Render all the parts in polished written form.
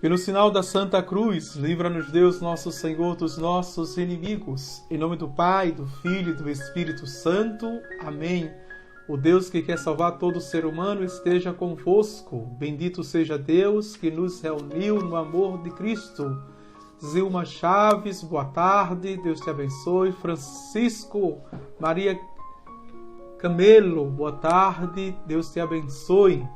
Pelo sinal da Santa Cruz, livra-nos Deus, nosso Senhor, dos nossos inimigos. Em nome do Pai, do Filho e do Espírito Santo. Amém. O Deus que quer salvar todo ser humano esteja convosco. Bendito seja Deus que nos reuniu no amor de Cristo. Zilma Chaves, boa tarde. Deus te abençoe. Francisco Maria Camelo, boa tarde. Deus te abençoe.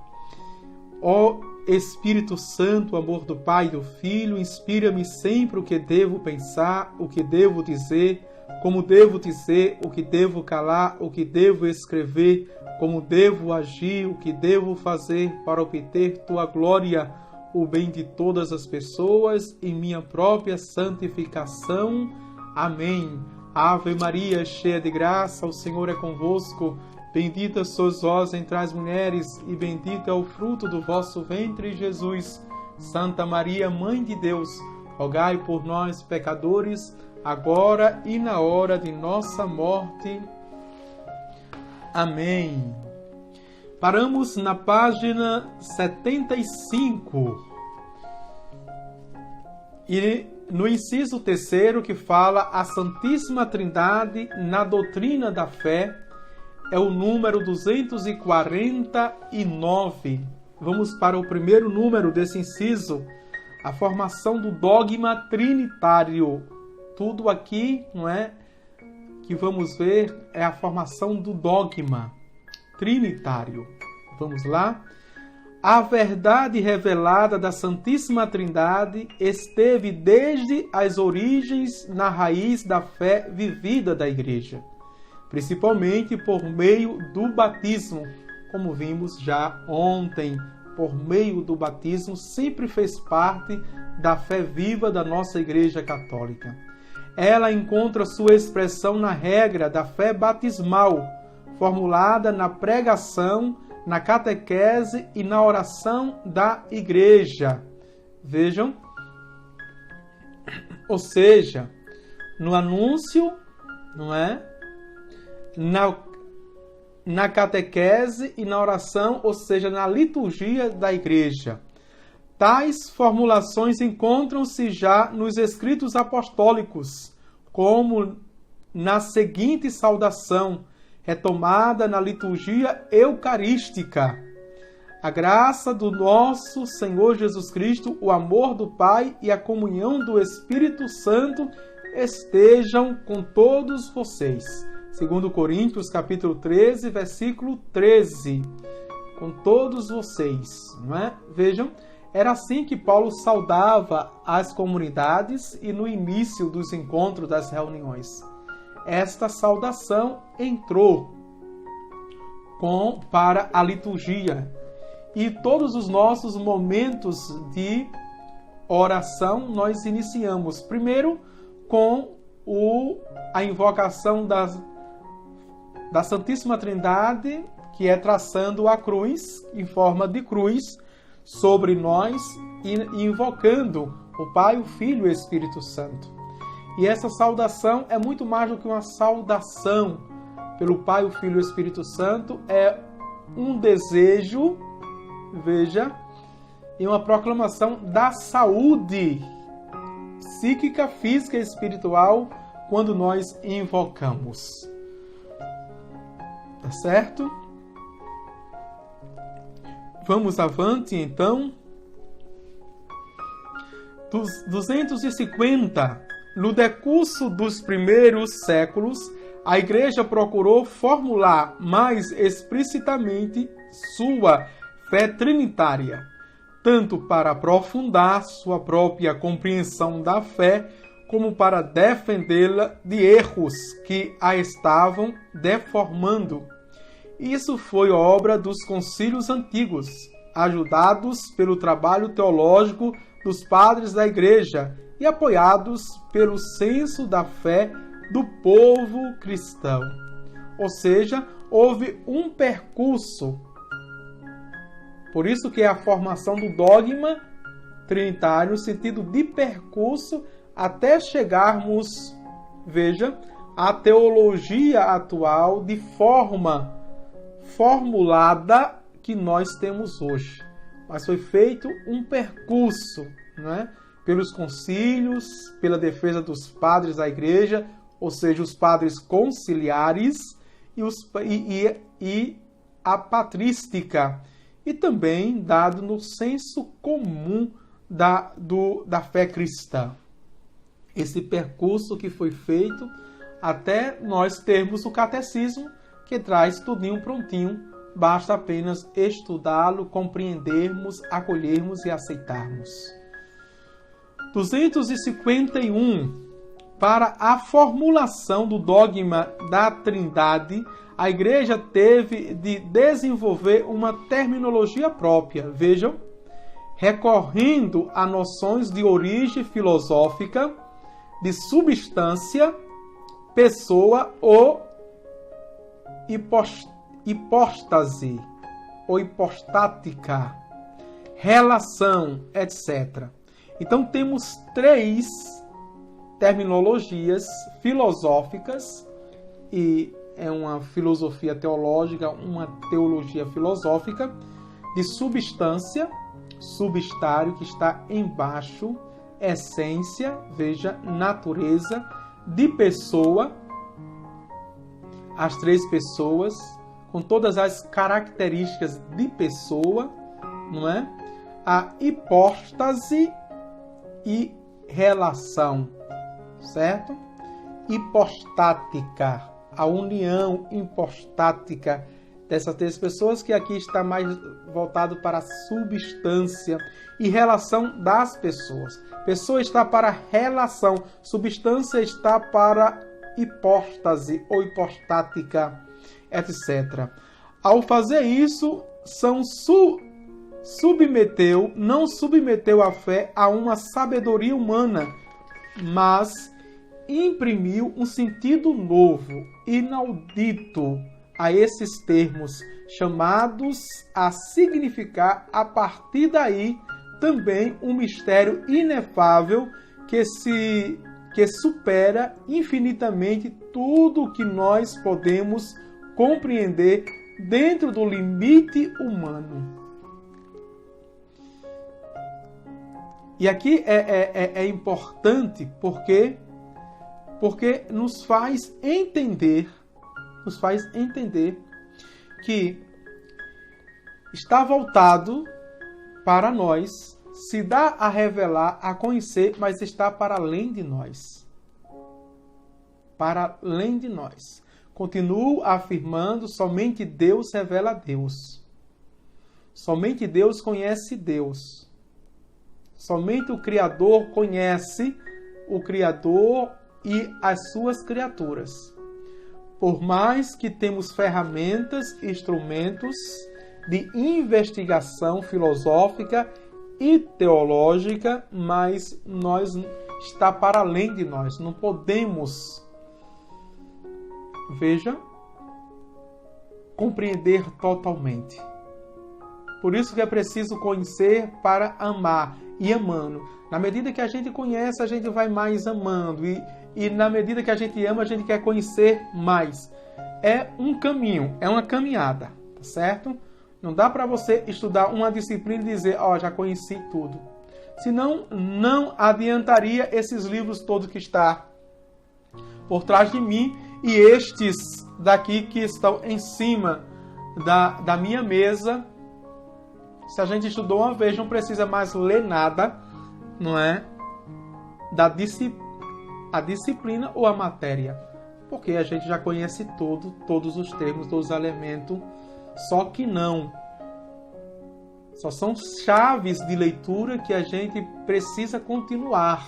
Ó Espírito Santo, amor do Pai e do Filho, inspira-me sempre o que devo pensar, o que devo dizer, como devo dizer, o que devo calar, o que devo escrever, como devo agir, o que devo fazer para obter tua glória, o bem de todas as pessoas e minha própria santificação. Amém. Ave Maria, cheia de graça, o Senhor é convosco. Bendita sois vós entre as mulheres, e bendito é o fruto do vosso ventre, Jesus. Santa Maria, Mãe de Deus, rogai por nós, pecadores, agora e na hora de nossa morte. Amém. Paramos na página 75. E no inciso 3, que fala a Santíssima Trindade na doutrina da fé, é o número 249. Vamos para o primeiro número desse inciso, a formação do dogma trinitário. Tudo aqui, não é, que vamos ver é a formação do dogma trinitário. Vamos lá? A verdade revelada da Santíssima Trindade esteve desde as origens na raiz da fé vivida da Igreja, principalmente por meio do batismo, como vimos já ontem. Por meio do batismo sempre fez parte da fé viva da nossa Igreja Católica. Ela encontra sua expressão na regra da fé batismal, formulada na pregação, na catequese e na oração da Igreja. Vejam, ou seja, no anúncio, não é? Na catequese e na oração, ou seja, na liturgia da Igreja. Tais formulações encontram-se já nos escritos apostólicos, como na seguinte saudação, retomada na liturgia eucarística: a graça do nosso Senhor Jesus Cristo, o amor do Pai e a comunhão do Espírito Santo estejam com todos vocês. 2 Coríntios, capítulo 13, versículo 13. Com todos vocês, não é? Vejam, era assim que Paulo saudava as comunidades e no início dos encontros, das reuniões. Esta saudação entrou para a liturgia. E todos os nossos momentos de oração nós iniciamos primeiro com a invocação da Santíssima Trindade, que é traçando a cruz, em forma de cruz, sobre nós e invocando o Pai, o Filho e o Espírito Santo. E essa saudação é muito mais do que uma saudação pelo Pai, o Filho e o Espírito Santo, é um desejo, veja, e uma proclamação da saúde psíquica, física e espiritual quando nós invocamos. Tá certo? Vamos avante, então. 250. No decurso dos primeiros séculos, a Igreja procurou formular mais explicitamente sua fé trinitária, tanto para aprofundar sua própria compreensão da fé, como para defendê-la de erros que a estavam deformando. Isso foi obra dos concílios antigos, ajudados pelo trabalho teológico dos padres da Igreja e apoiados pelo senso da fé do povo cristão. Ou seja, houve um percurso. Por isso que é a formação do dogma trinitário, no sentido de percurso, até chegarmos, veja, à teologia atual de forma formulada que nós temos hoje. Mas foi feito um percurso, não é? Pelos concílios, pela defesa dos padres da igreja, ou seja, os padres conciliares e a patrística, e também dado no senso comum da fé cristã. Esse percurso que foi feito até nós termos o catecismo, que traz tudinho prontinho, basta apenas estudá-lo, compreendermos, acolhermos e aceitarmos. 251. Para a formulação do dogma da Trindade, a Igreja teve de desenvolver uma terminologia própria. Vejam, recorrendo a noções de origem filosófica, de substância, pessoa ou hipóstase ou hipostática, relação, etc. Então temos 3 terminologias filosóficas, e é uma filosofia teológica, uma teologia filosófica, de substância, substário, que está embaixo, essência, veja, natureza, de pessoa, as 3 pessoas, com todas as características de pessoa, não é? A hipóstase e relação, certo? Hipostática, a união hipostática dessas 3 pessoas, que aqui está mais voltado para a substância e relação das pessoas. Pessoa está para relação, substância está para hipóstase ou hipostática, etc. Ao fazer isso, não submeteu a fé a uma sabedoria humana, mas imprimiu um sentido novo, inaudito a esses termos, chamados a significar a partir daí também um mistério inefável que supera infinitamente tudo o que nós podemos compreender dentro do limite humano. E aqui é importante porque nos faz entender que está voltado para nós, se dá a revelar, a conhecer, mas está para além de nós. Para além de nós. Continuo afirmando, somente Deus revela a Deus. Somente Deus conhece Deus. Somente o Criador conhece o Criador e as suas criaturas. Por mais que temos ferramentas, instrumentos de investigação filosófica e teológica, mas está para além de nós. Não podemos, veja, compreender totalmente. Por isso que é preciso conhecer para amar, e amando. Na medida que a gente conhece, a gente vai mais amando. E na medida que a gente ama, a gente quer conhecer mais. É um caminho, é uma caminhada, tá certo? Não dá para você estudar uma disciplina e dizer, já conheci tudo. Senão, não adiantaria esses livros todos que estão por trás de mim e estes daqui que estão em cima da minha mesa. Se a gente estudou uma vez, não precisa mais ler nada, não é? A disciplina ou a matéria. Porque a gente já conhece todos os termos, todos os elementos. Só que não. Só são chaves de leitura que a gente precisa continuar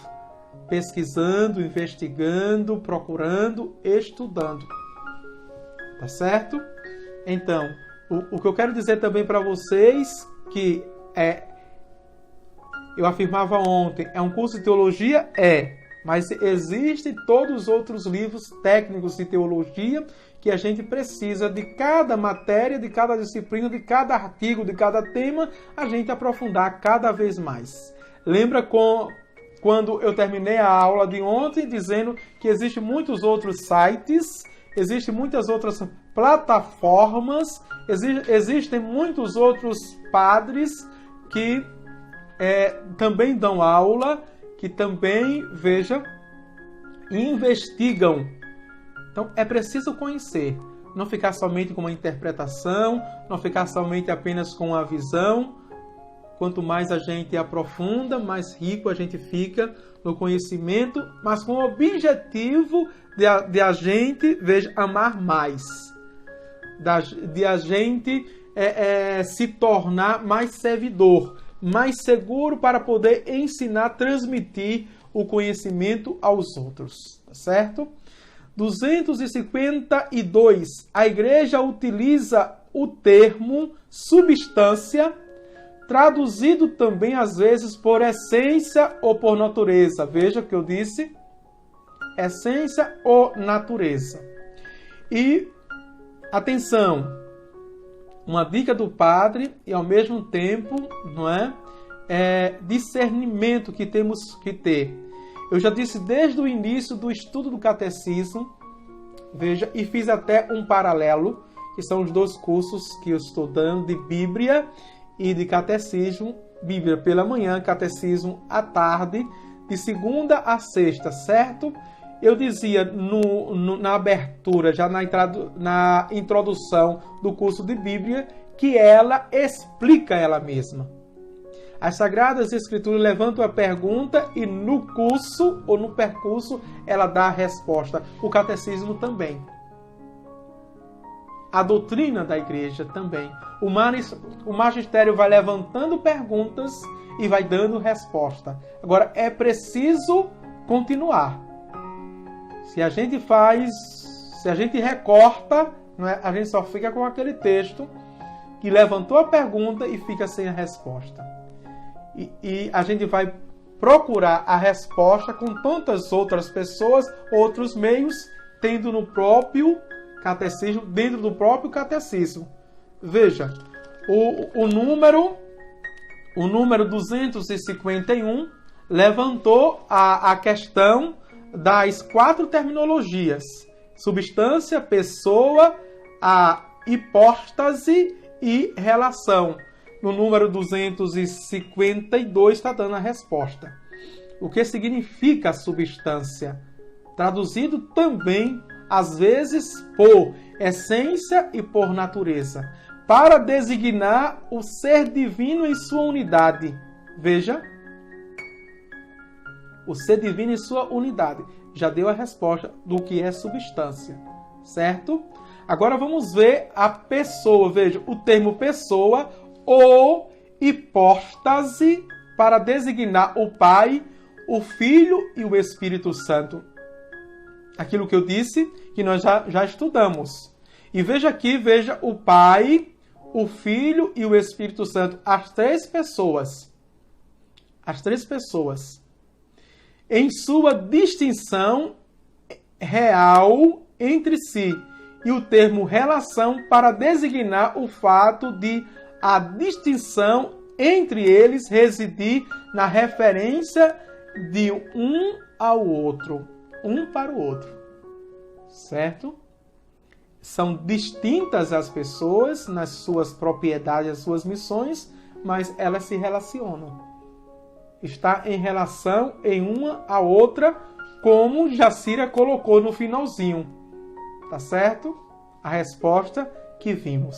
pesquisando, investigando, procurando, estudando. Tá certo? Então, o que eu quero dizer também para vocês que eu afirmava ontem, é um curso de teologia? Mas existem todos os outros livros técnicos de teologia que a gente precisa de cada matéria, de cada disciplina, de cada artigo, de cada tema, a gente aprofundar cada vez mais. Lembra quando eu terminei a aula de ontem dizendo que existem muitos outros sites, existem muitas outras plataformas, existem muitos outros padres que também dão aula, que também, veja, investigam. Então, é preciso conhecer. Não ficar somente com uma interpretação, não ficar somente apenas com a visão. Quanto mais a gente aprofunda, mais rico a gente fica no conhecimento, mas com o objetivo de a gente, veja, amar mais. De a gente se tornar mais servidor, mais seguro para poder ensinar, transmitir o conhecimento aos outros. Tá certo? 252. A igreja utiliza o termo substância, traduzido também às vezes por essência ou por natureza. Veja o que eu disse: essência ou natureza. E, atenção, uma dica do padre e ao mesmo tempo, não é, discernimento que temos que ter. Eu já disse desde o início do estudo do catecismo, veja, e fiz até um paralelo, que são os dois cursos que eu estou dando de Bíblia e de catecismo. Bíblia pela manhã, catecismo à tarde, de segunda a sexta, certo? Eu dizia na abertura, já na introdução do curso de Bíblia, que ela explica ela mesma. As Sagradas Escrituras levantam a pergunta e no curso ou no percurso ela dá a resposta. O catecismo também. A doutrina da igreja também. O magistério vai levantando perguntas e vai dando resposta. Agora, é preciso continuar. Se a gente recorta, não é? A gente só fica com aquele texto que levantou a pergunta e fica sem a resposta. E a gente vai procurar a resposta com tantas outras pessoas, outros meios, tendo no próprio catecismo, dentro do próprio catecismo. Veja, o número 251 levantou a questão das 4 terminologias: substância, pessoa, a hipóstase e relação. No número 252 está dando a resposta. O que significa substância? Traduzido também, às vezes, por essência e por natureza, para designar o ser divino em sua unidade. Veja, o ser divino em sua unidade. Já deu a resposta do que é substância, certo? Agora vamos ver a pessoa. Veja, o termo pessoa ou hipóstase para designar o Pai, o Filho e o Espírito Santo. Aquilo que eu disse, que nós já estudamos. E veja aqui, veja o Pai, o Filho e o Espírito Santo. As 3 pessoas. As 3 pessoas. Em sua distinção real entre si. E o termo relação para designar o fato de a distinção entre eles residir na referência de um ao outro, um para o outro, certo? São distintas as pessoas nas suas propriedades, as suas missões, mas elas se relacionam. Está em relação em uma a outra, como Jacira colocou no finalzinho. Tá certo? A resposta que vimos.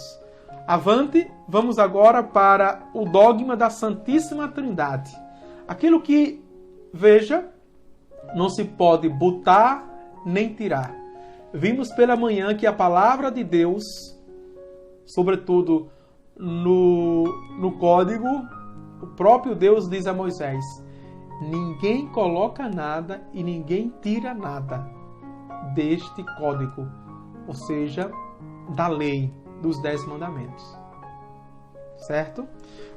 Avante, vamos agora para o dogma da Santíssima Trindade. Aquilo que, veja, não se pode botar nem tirar. Vimos pela manhã que a palavra de Deus, sobretudo no código, o próprio Deus diz a Moisés: ninguém coloca nada e ninguém tira nada deste código, ou seja, da lei dos 10 mandamentos. Certo?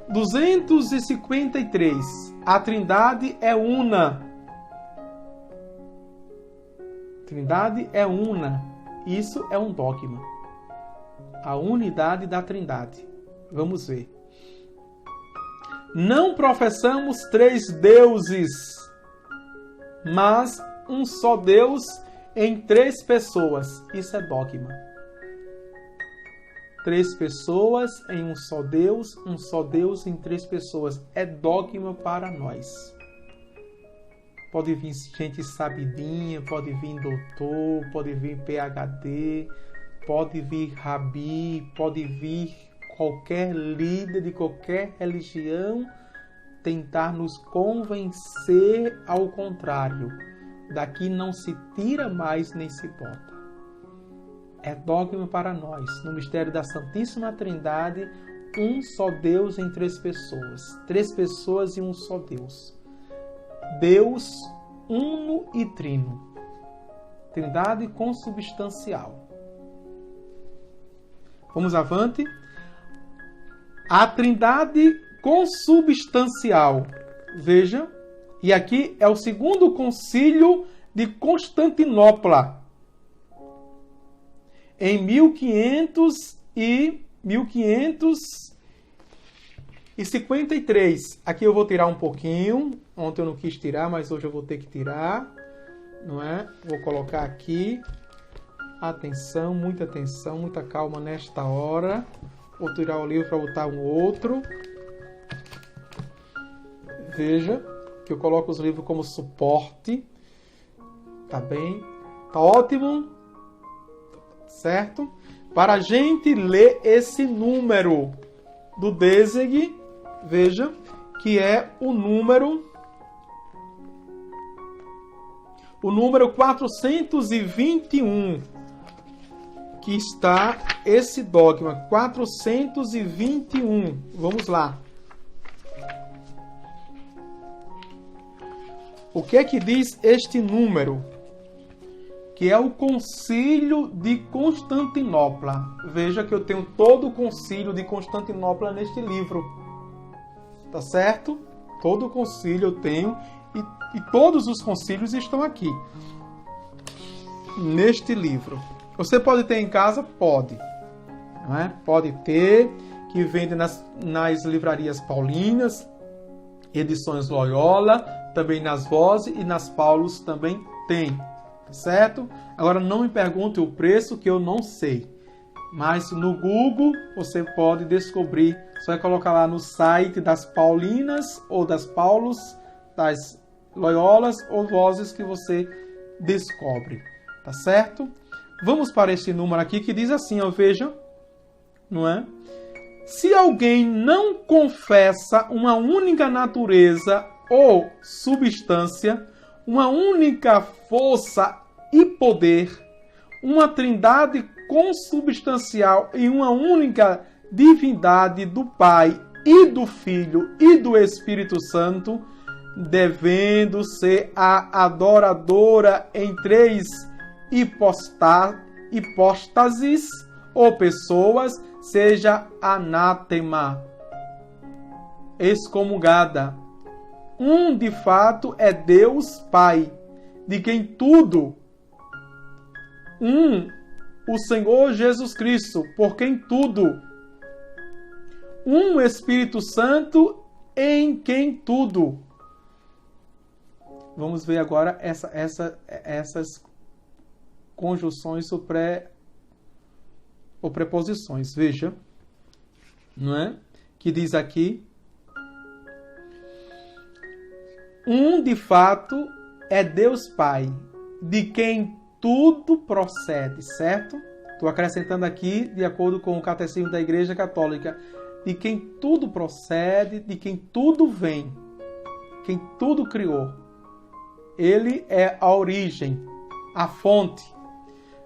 253. A Trindade é una. Trindade é una. Isso é um dogma. A unidade da Trindade. Vamos ver. Não professamos 3 deuses, mas um só Deus em 3 pessoas. Isso é dogma. três pessoas em um só Deus em três pessoas. É dogma para nós. Pode vir gente sabidinha, pode vir doutor, pode vir PhD, pode vir rabi, pode vir qualquer líder de qualquer religião tentar nos convencer ao contrário. Daqui não se tira mais nem se bota. É dogma para nós. No mistério da Santíssima Trindade, um só Deus em três pessoas. Três pessoas e um só Deus. Deus uno e trino. Trindade consubstancial. Vamos avante. A Trindade consubstancial. Veja. E aqui é o segundo concílio de Constantinopla. Em 1553. Aqui eu vou tirar um pouquinho. Ontem eu não quis tirar, mas hoje eu vou ter que tirar. Não é? Vou colocar aqui. Atenção, muita calma nesta hora. Vou tirar o livro para botar um outro. Veja que eu coloco os livros como suporte. Tá bem? Tá ótimo? Certo? Para a gente ler esse número do Deseg, veja, que é o número 421, que está esse dogma, 421. Vamos lá. O que é que diz este número? Que é o Concílio de Constantinopla. Veja que eu tenho todo o Concílio de Constantinopla neste livro. Tá certo? Todo o concílio eu tenho e todos os concílios estão aqui. Neste livro. Você pode ter em casa? Pode. Não é? Pode ter, que vende nas livrarias paulinas, edições Loyola, também nas Vozes e nas Paulos também tem. Certo? Agora não me pergunte o preço, que eu não sei. Mas no Google você pode descobrir. Só é colocar lá no site das Paulinas ou das Paulos, das Loyolas ou Vozes que você descobre. Tá certo? Vamos para este número aqui que diz assim, ó, veja. Não é? Se alguém não confessa uma única natureza ou substância, uma única força e poder, uma trindade consubstancial e uma única divindade do Pai e do Filho e do Espírito Santo, devendo ser a adoradora em três hipóstases ou pessoas, seja anátema, excomungada. Um, de fato, é Deus Pai, de quem tudo. Um, o Senhor Jesus Cristo, por quem tudo. Um Espírito Santo, em quem tudo. Vamos ver agora essas conjunções ou preposições. Veja, não é? Que diz aqui: um, de fato, é Deus Pai, de quem tudo procede, certo? Estou acrescentando aqui, de acordo com o Catecismo da Igreja Católica, de quem tudo procede, de quem tudo vem, quem tudo criou. Ele é a origem, a fonte.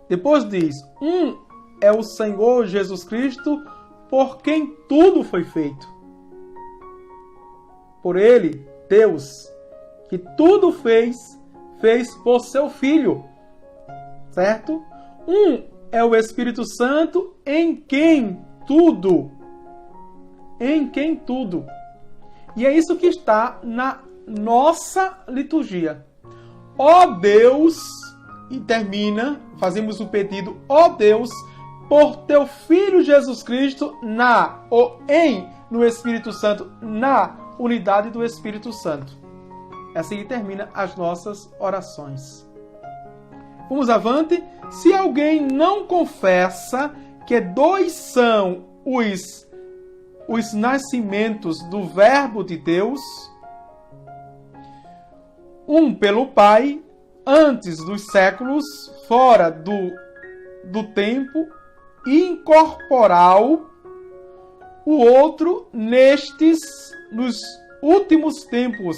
Depois diz: um é o Senhor Jesus Cristo, por quem tudo foi feito. Por ele, Deus, que tudo fez por seu Filho. Certo? Um é o Espírito Santo, em quem tudo. Em quem tudo. E é isso que está na nossa liturgia. Ó Deus, e termina, fazemos o pedido: ó Deus, por teu Filho Jesus Cristo, no Espírito Santo, na unidade do Espírito Santo. Assim que termina as nossas orações. Vamos avante. Se alguém não confessa que dois são os nascimentos do Verbo de Deus, um pelo Pai, antes dos séculos, fora do tempo, incorporal, o outro nos últimos tempos,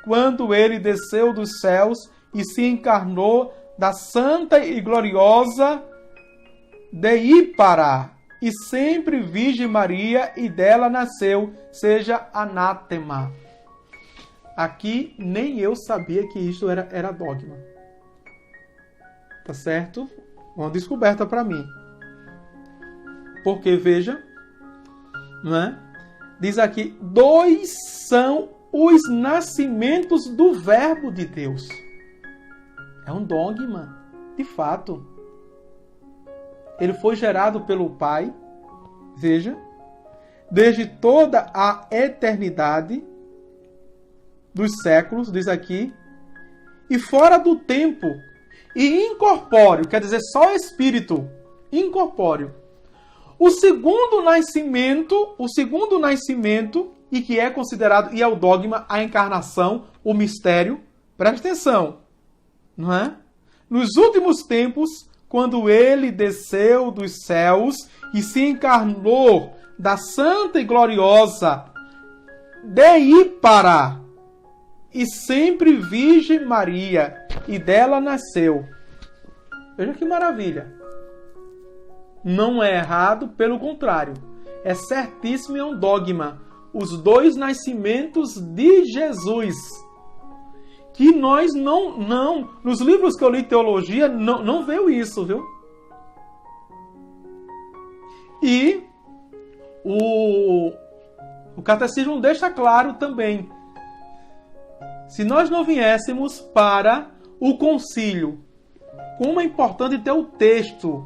quando ele desceu dos céus e se encarnou da santa e gloriosa Deípara, e sempre Virgem Maria, e dela nasceu, seja anátema. Aqui nem eu sabia que isso era dogma. Tá certo? Uma descoberta para mim. Porque, veja, não é? Diz aqui, dois são os nascimentos do Verbo de Deus. É um dogma, de fato. Ele foi gerado pelo Pai, veja, desde toda a eternidade dos séculos, diz aqui, e fora do tempo, e incorpóreo, quer dizer, só espírito, incorpóreo. O segundo nascimento, e que é considerado, e é o dogma, a encarnação, o mistério, presta atenção, não é? Nos últimos tempos, quando ele desceu dos céus e se encarnou da santa e gloriosa Deípara, e sempre Virgem Maria, e dela nasceu. Veja que maravilha. Não é errado, pelo contrário. É certíssimo e é um dogma. Os dois nascimentos de Jesus. Que nós não nos livros que eu li teologia, não veio isso, viu? E o catecismo deixa claro também. Se nós não viéssemos para o concílio, como é importante ter o texto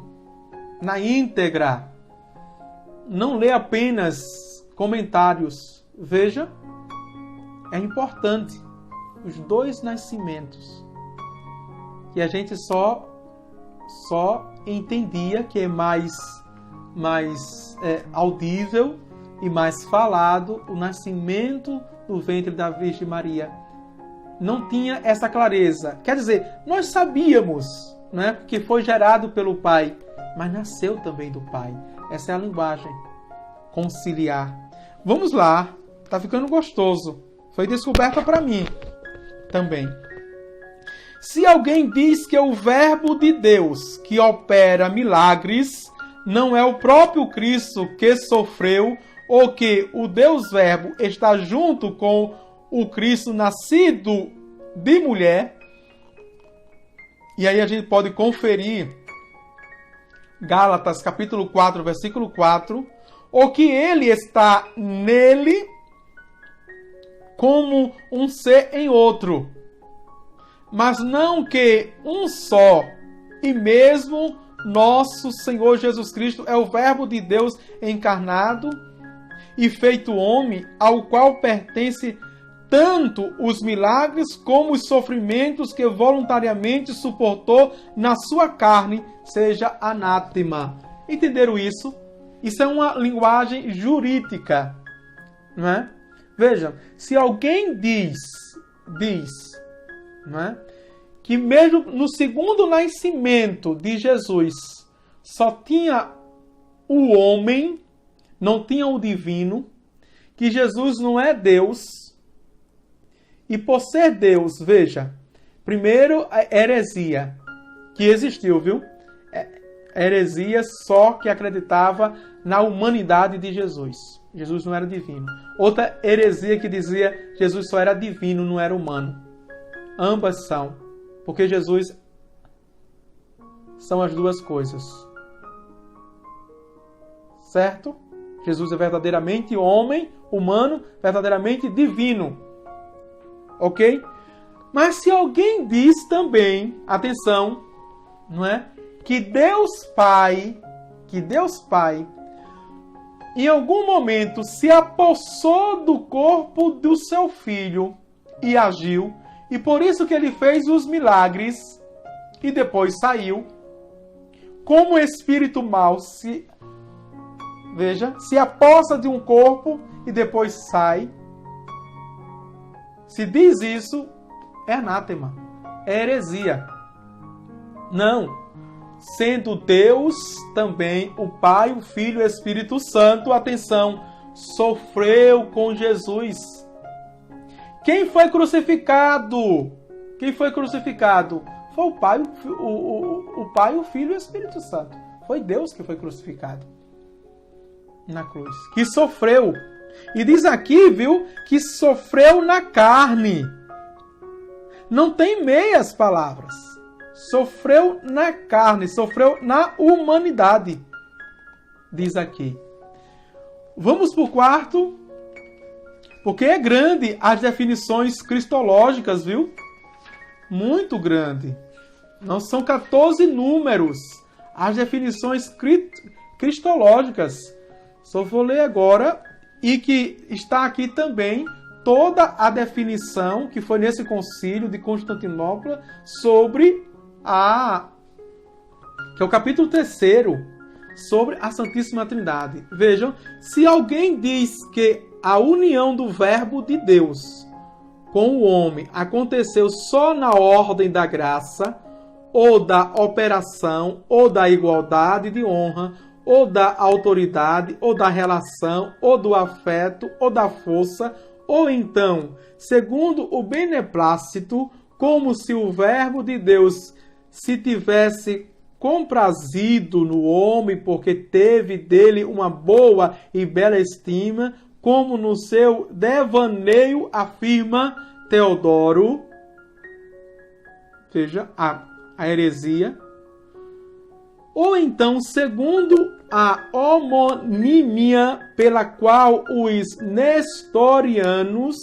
na íntegra, não ler apenas comentários. Veja, é importante os dois nascimentos, que a gente só entendia que é mais audível e mais falado, o nascimento do ventre da Virgem Maria. Não tinha essa clareza. Quer dizer, nós sabíamos, né, que foi gerado pelo Pai, mas nasceu também do Pai. Essa é a linguagem conciliar. Vamos lá, tá ficando gostoso. Foi descoberta para mim também. Se alguém diz que o Verbo de Deus que opera milagres não é o próprio Cristo que sofreu, ou que o Deus Verbo está junto com o Cristo nascido de mulher, e aí a gente pode conferir Gálatas capítulo 4, versículo 4, ou que ele está nele como um ser em outro, mas não que um só, e mesmo nosso Senhor Jesus Cristo é o Verbo de Deus encarnado e feito homem, ao qual pertence tanto os milagres como os sofrimentos que voluntariamente suportou na sua carne, seja anátema. Entenderam isso? Isso é uma linguagem jurídica, não é? Veja, se alguém diz, não é, que mesmo no segundo nascimento de Jesus só tinha o homem, não tinha o divino, que Jesus não é Deus, e por ser Deus, veja, primeiro a heresia que existiu, viu? Heresia só que acreditava na humanidade de Jesus. Jesus não era divino. Outra heresia que dizia Jesus só era divino, não era humano. Ambas são, porque Jesus são as duas coisas. Certo? Jesus é verdadeiramente homem, humano, verdadeiramente divino. Ok? Mas se alguém diz também, atenção, não é? Que Deus Pai, em algum momento se apossou do corpo do seu filho e agiu, e por isso que ele fez os milagres e depois saiu, como espírito mau Veja, se apossa de um corpo e depois sai. Se diz isso, é anátema, é heresia. Não. Sendo Deus também o Pai, o Filho e o Espírito Santo, atenção, sofreu com Jesus. Quem foi crucificado? Quem foi crucificado? Foi o Pai, o Pai, o Filho e o Espírito Santo. Foi Deus que foi crucificado na cruz, que sofreu. E diz aqui, viu, que sofreu na carne. Não tem meias palavras. Sofreu na carne, sofreu na humanidade. Diz aqui. Vamos para o quarto, porque é grande as definições cristológicas, viu? Muito grande. Não são 14 números as definições cristológicas. Só vou ler agora, e que está aqui também toda a definição que foi nesse concílio de Constantinopla sobre que é o capítulo 3º, sobre a Santíssima Trindade. Vejam, se alguém diz que a união do Verbo de Deus com o homem aconteceu só na ordem da graça, ou da operação, ou da igualdade de honra, ou da autoridade, ou da relação, ou do afeto, ou da força, ou então, segundo o beneplácito, como se o Verbo de Deus se tivesse comprazido no homem, porque teve dele uma boa e bela estima, como no seu devaneio afirma Teodoro. Veja a heresia. Ou então, segundo a homonímia pela qual os nestorianos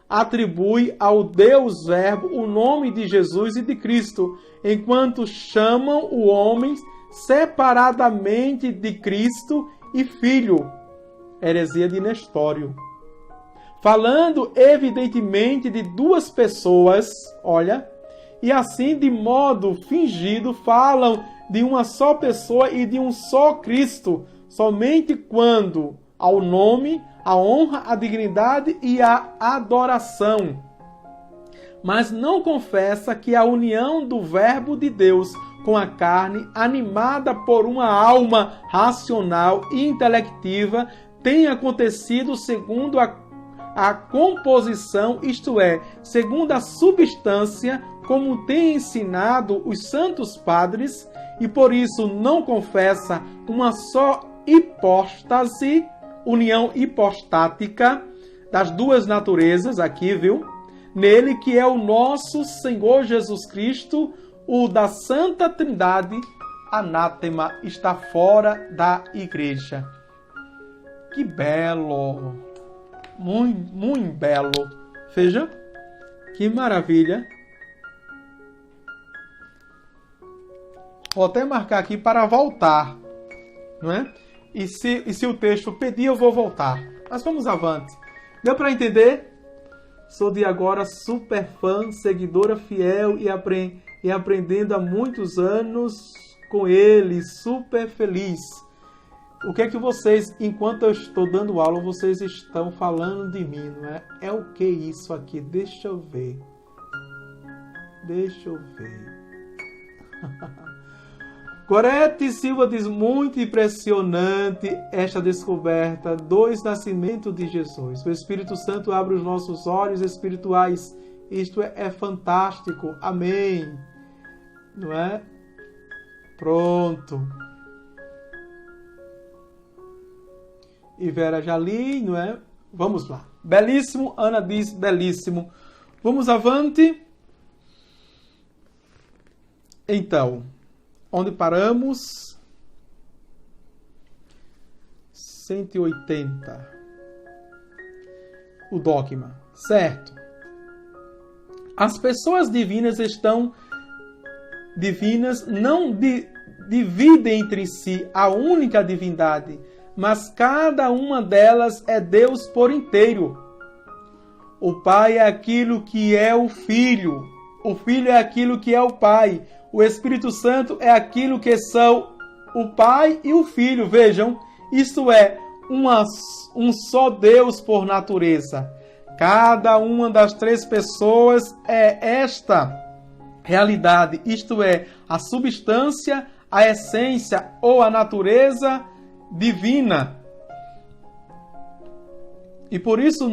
atribuem ao Deus Verbo o nome de Jesus e de Cristo, enquanto chamam o homem separadamente de Cristo e Filho. Heresia de Nestório. Falando evidentemente de duas pessoas, olha, e assim de modo fingido falam de uma só pessoa e de um só Cristo, somente quando ao nome, a honra, a dignidade e a adoração. Mas não confessa que a união do Verbo de Deus com a carne, animada por uma alma racional e intelectiva, tem acontecido segundo a composição, isto é, segundo a substância, como tem ensinado os santos padres, e por isso não confessa uma só hipóstase, união hipostática das duas naturezas, aqui, viu? Nele que é o nosso Senhor Jesus Cristo, o da Santa Trindade, anátema, está fora da igreja. Que belo! Muito, muito belo. Veja, que maravilha. Vou até marcar aqui para voltar, não é? E se o texto pedir, eu vou voltar. Mas vamos avante. Deu para entender? Sou de agora super fã, seguidora fiel e aprendendo há muitos anos com ele, super feliz. O que é que vocês, enquanto eu estou dando aula, vocês estão falando de mim, não é? É o que isso aqui? Deixa eu ver. Gorete Silva diz, muito impressionante esta descoberta do nascimento de Jesus. O Espírito Santo abre os nossos olhos espirituais. Isto é fantástico. Amém. Não é? Pronto. E Vera já li, não é? Vamos lá. Belíssimo, Ana diz, belíssimo. Vamos avante. Então, onde paramos? 180. O dogma, certo? As pessoas divinas não dividem entre si a única divindade, mas cada uma delas é Deus por inteiro. O Pai é aquilo que é o Filho, o Filho é aquilo que é o Pai, o Espírito Santo é aquilo que são o Pai e o Filho, vejam, isto é, um só Deus por natureza. Cada uma das três pessoas é esta realidade, isto é, a substância, a essência ou a natureza divina. E por isso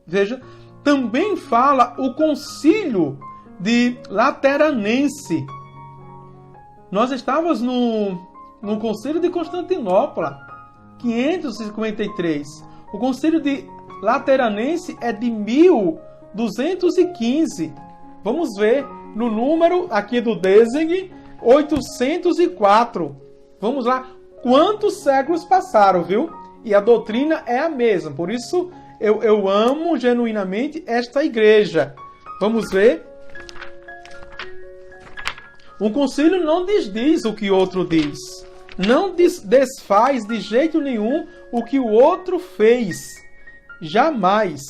veja, também fala o Concílio de Lateranense. Nós estávamos no Concílio de Constantinopla, 553. O Concílio de Lateranense é de 1215. Vamos ver no número aqui do Deseng, 804. Vamos lá, quantos séculos passaram, viu? E a doutrina é a mesma. Por isso eu amo genuinamente esta igreja. Vamos ver. Um concílio não desdiz o que o outro diz. Não desfaz de jeito nenhum o que o outro fez. Jamais.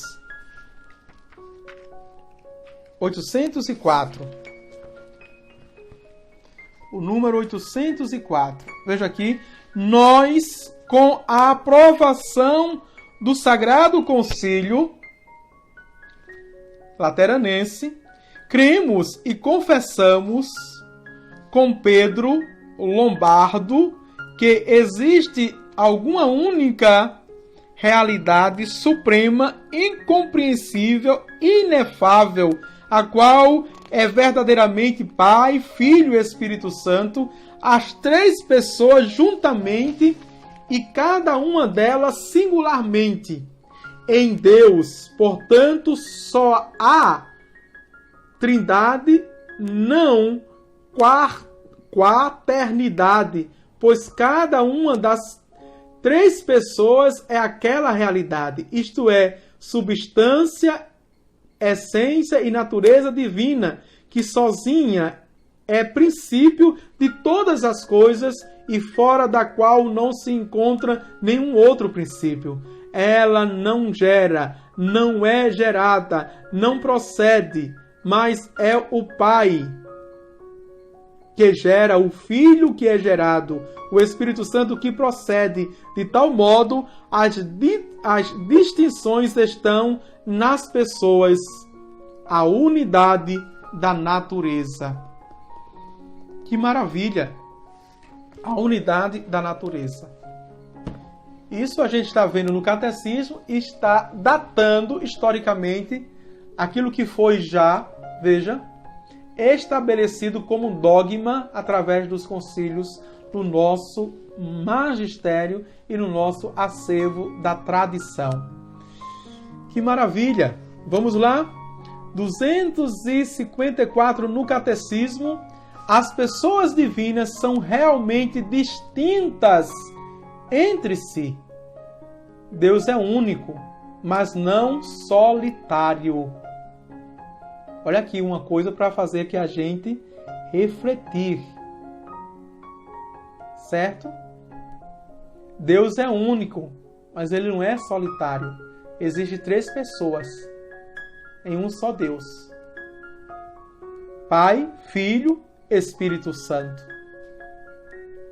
804. O número 804. Veja aqui. Nós, com a aprovação do Sagrado Concílio Lateranense, cremos e confessamos com Pedro Lombardo que existe alguma única realidade suprema, incompreensível, inefável, a qual é verdadeiramente Pai, Filho e Espírito Santo, as três pessoas juntamente e cada uma delas singularmente. Em Deus, portanto, só há Trindade, não quaternidade, pois cada uma das três pessoas é aquela realidade, isto é, substância, essência e natureza divina, que sozinha é princípio de todas as coisas e fora da qual não se encontra nenhum outro princípio. Ela não gera, não é gerada, não procede, mas é o Pai que gera, o Filho que é gerado, o Espírito Santo que procede. De tal modo, as distinções estão nas pessoas, a unidade da natureza. Que maravilha! A unidade da natureza. Isso a gente está vendo no catecismo e está datando historicamente aquilo que foi já, veja, estabelecido como dogma através dos concílios no nosso magistério e no nosso acervo da tradição. Que maravilha! Vamos lá? 254 no catecismo. As pessoas divinas são realmente distintas entre si. Deus é único, mas não solitário. Olha aqui uma coisa para fazer que a gente refletir. Certo? Deus é único, mas ele não é solitário. Existem três pessoas em um só Deus. Pai, Filho, Espírito Santo.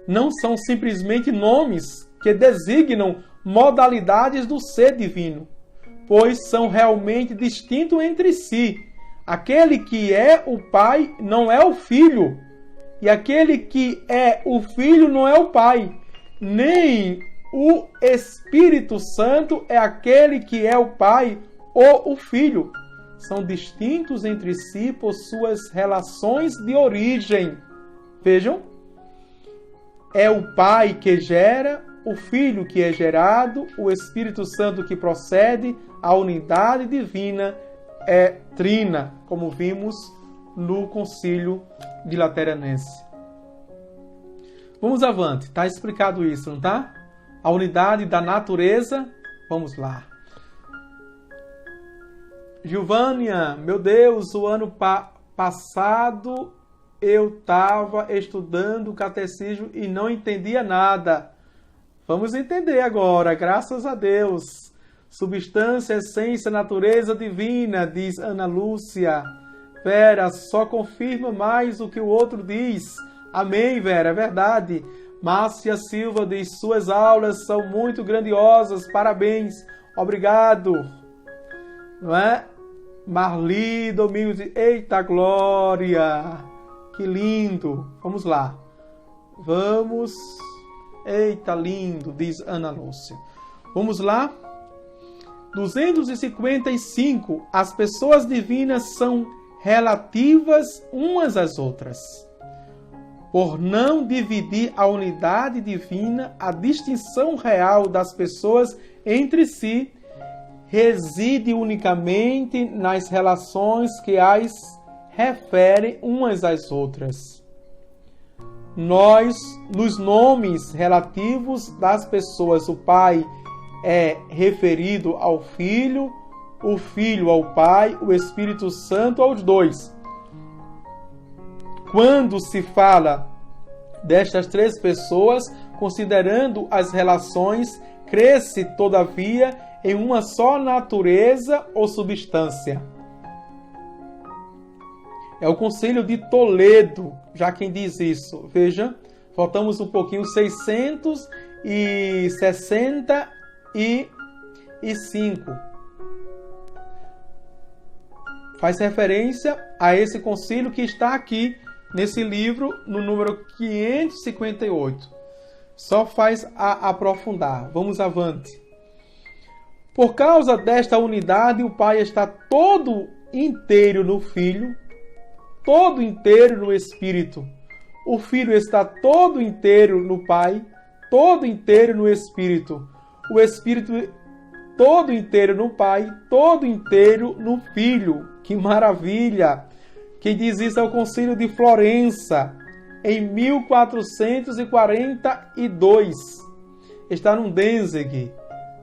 Não são simplesmente nomes que designam modalidades do ser divino, pois são realmente distintos entre si. Aquele que é o Pai não é o Filho, e aquele que é o Filho não é o Pai, nem o Espírito Santo é aquele que é o Pai ou o Filho. São distintos entre si por suas relações de origem. Vejam, é o Pai que gera, o Filho que é gerado, o Espírito Santo que procede, a unidade divina é trina, como vimos no Concílio de Lateranense. Vamos avante, está explicado isso, não está? A unidade da natureza, vamos lá. Gilvânia, meu Deus, o ano passado eu estava estudando o catecismo e não entendia nada. Vamos entender agora, graças a Deus. Substância, essência, natureza divina, diz Ana Lúcia. Vera, só confirma mais o que o outro diz. Amém, Vera, é verdade. Márcia Silva diz: suas aulas são muito grandiosas, parabéns, obrigado. Não é? Marli Domingos diz: eita glória, que lindo. Vamos lá. Vamos. Eita, lindo, diz Ana Lúcia. Vamos lá. 255. As pessoas divinas são relativas umas às outras. Por não dividir a unidade divina, a distinção real das pessoas entre si reside unicamente nas relações que as referem umas às outras. Nós, nos nomes relativos das pessoas, o Pai é referido ao Filho, o Filho ao Pai, o Espírito Santo aos dois. Quando se fala destas três pessoas, considerando as relações, cresce, todavia, em uma só natureza ou substância. É o Concílio de Toledo, já quem diz isso. Veja, faltamos um pouquinho, 665. Faz referência a esse concílio que está aqui nesse livro, no número 558. Só faz a aprofundar. Vamos avante. Por causa desta unidade, o Pai está todo inteiro no Filho, todo inteiro no Espírito. O Filho está todo inteiro no Pai, todo inteiro no Espírito. O Espírito todo inteiro no Pai, todo inteiro no Filho. Que maravilha! Quem diz isso é o Concílio de Florença, em 1442. Está no Danzig,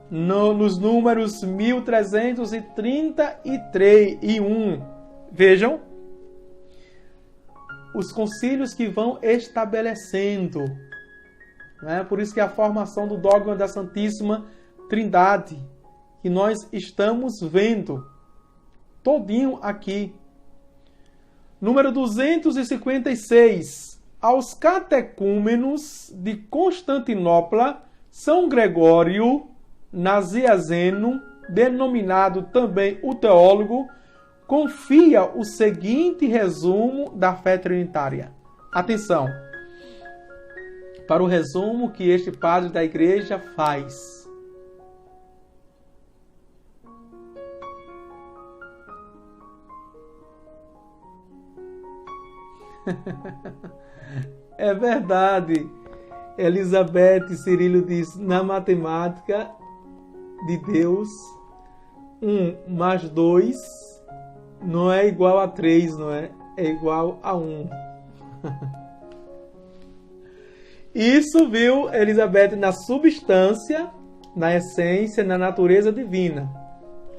nos números 1331. Vejam os concílios que vão estabelecendo. Né? Por isso que a formação do dogma da Santíssima Trindade, que nós estamos vendo todinho aqui. Número 256. Aos catecúmenos de Constantinopla, São Gregório Nazianzeno, denominado também o teólogo, confia o seguinte resumo da fé trinitária. Atenção para o resumo que este padre da igreja faz. É verdade. Elizabeth Cirilo diz: na matemática de Deus, 1 mais 2 não é igual a 3, não é? É igual a 1. Isso, viu, Elizabeth, na substância, na essência, na natureza divina.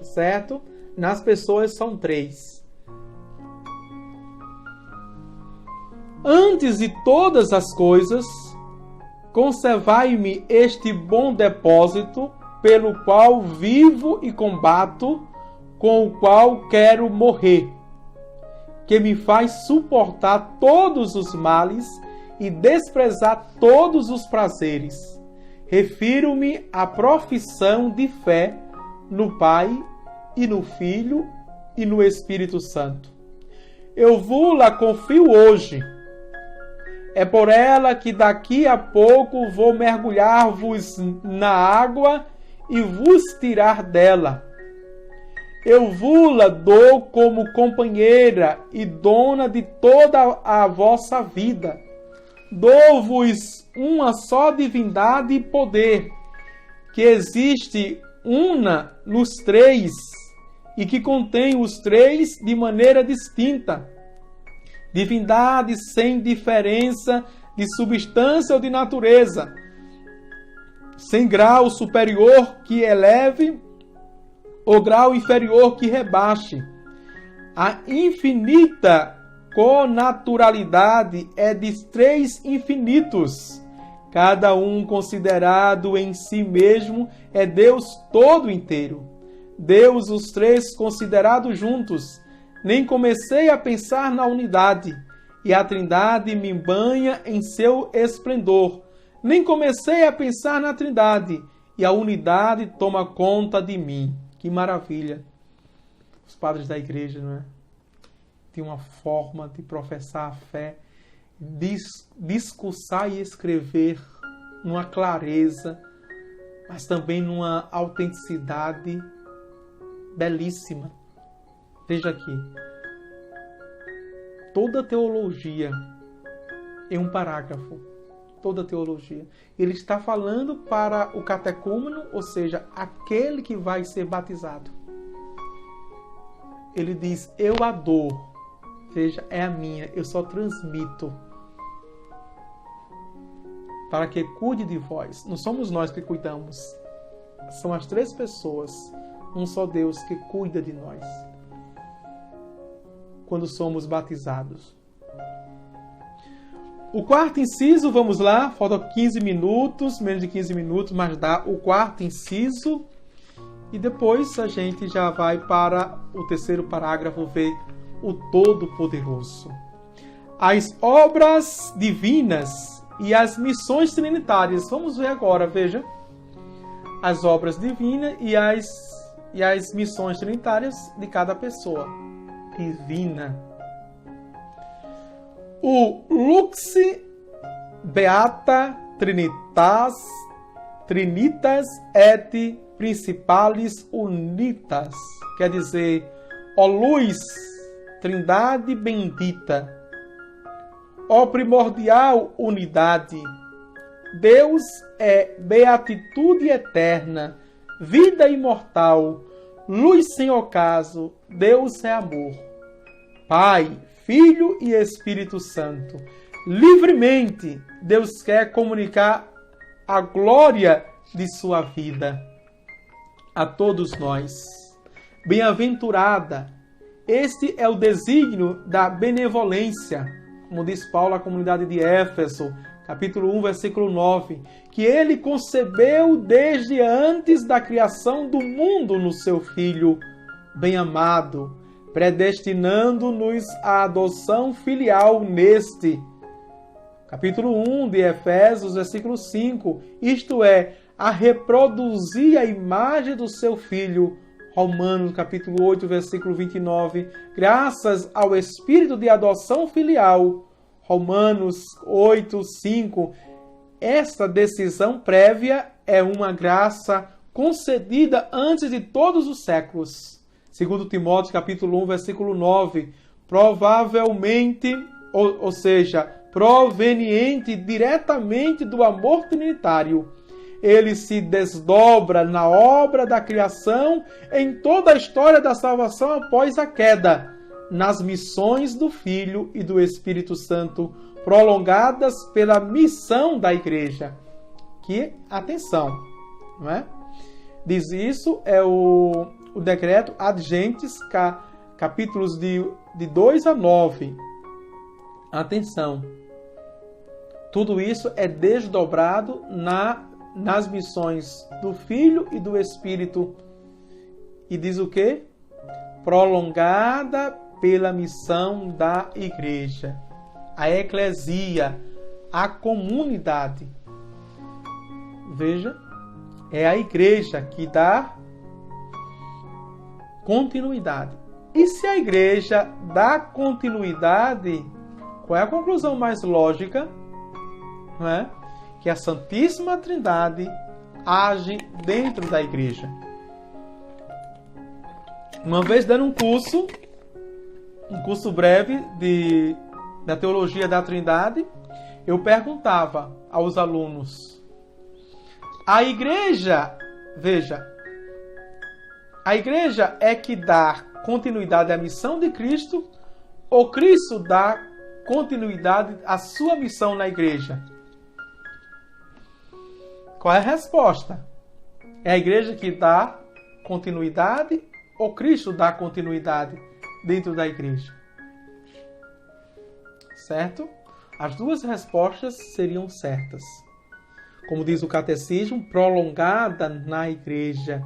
Certo? Nas pessoas são 3. Antes de todas as coisas, conservai-me este bom depósito, pelo qual vivo e combato, com o qual quero morrer, que me faz suportar todos os males e desprezar todos os prazeres. Refiro-me à profissão de fé no Pai e no Filho e no Espírito Santo. Eu vos-la confio hoje. É por ela que daqui a pouco vou mergulhar-vos na água e vos tirar dela. Eu vos-la dou como companheira e dona de toda a vossa vida. Dou-vos uma só divindade e poder, que existe una nos três e que contém os três de maneira distinta. Divindade sem diferença de substância ou de natureza, sem grau superior que eleve ou grau inferior que rebaixe. A infinita connaturalidade é de três infinitos. Cada um considerado em si mesmo é Deus todo inteiro. Deus, os três considerados juntos. Nem comecei a pensar na unidade, e a Trindade me banha em seu esplendor. nem comecei a pensar na Trindade, e a unidade toma conta de mim. Que maravilha! Os padres da igreja, não é? Tem uma forma de professar a fé, discursar e escrever numa clareza, mas também numa autenticidade belíssima. Veja aqui. Toda teologia é um parágrafo. Toda teologia. Ele está falando para o catecúmeno, ou seja, aquele que vai ser batizado. Ele diz, eu a dou. Veja, é a minha, eu só transmito. Para que cuide de vós. Não somos nós que cuidamos. São as três pessoas, um só Deus que cuida de nós. Quando somos batizados. O quarto inciso, vamos lá, faltam 15 minutos, menos de 15 minutos, mas dá o quarto inciso. E depois a gente já vai para o terceiro parágrafo, ver o Todo-Poderoso. As obras divinas e as missões trinitárias. Vamos ver agora, veja. As obras divinas e as missões trinitárias de cada pessoa. Divina. O Lux Beata Trinitas et Principalis Unitas. Quer dizer, ó luz, Trindade bendita, ó primordial unidade, Deus é beatitude eterna, vida imortal, luz sem ocaso, Deus é amor. Pai, Filho e Espírito Santo. Livremente, Deus quer comunicar a glória de sua vida a todos nós. Bem-aventurada, este é o desígnio da benevolência, como diz Paulo à comunidade de Éfeso, capítulo 1, versículo 9, que ele concebeu desde antes da criação do mundo no seu Filho bem-amado, predestinando-nos à adoção filial neste. Capítulo 1 de Efésios, versículo 5, isto é, a reproduzir a imagem do seu Filho. Romanos, capítulo 8, versículo 29, graças ao Espírito de adoção filial. Romanos 8, 5, esta decisão prévia é uma graça concedida antes de todos os séculos. Segundo Timóteo, capítulo 1, versículo 9, provavelmente, ou seja, proveniente diretamente do amor trinitário, ele se desdobra na obra da criação em toda a história da salvação após a queda, nas missões do Filho e do Espírito Santo, prolongadas pela missão da Igreja. Que, atenção, não é? Diz isso, é o decreto Ad Gentes, capítulos de 2 a 9. Atenção. Tudo isso é desdobrado nas missões do Filho e do Espírito. E diz o quê? Prolongada pela missão da Igreja. A eclesia, a comunidade. Veja, é a Igreja que dá continuidade. E se a Igreja dá continuidade, qual é a conclusão mais lógica? Não é? Que a Santíssima Trindade age dentro da Igreja. Uma vez dando um curso breve da Teologia da Trindade, eu perguntava aos alunos, a Igreja, veja, a Igreja é que dá continuidade à missão de Cristo ou Cristo dá continuidade à sua missão na Igreja? Qual é a resposta? É a Igreja que dá continuidade ou Cristo dá continuidade dentro da Igreja? Certo? As duas respostas seriam certas. Como diz o Catecismo, prolongada na Igreja.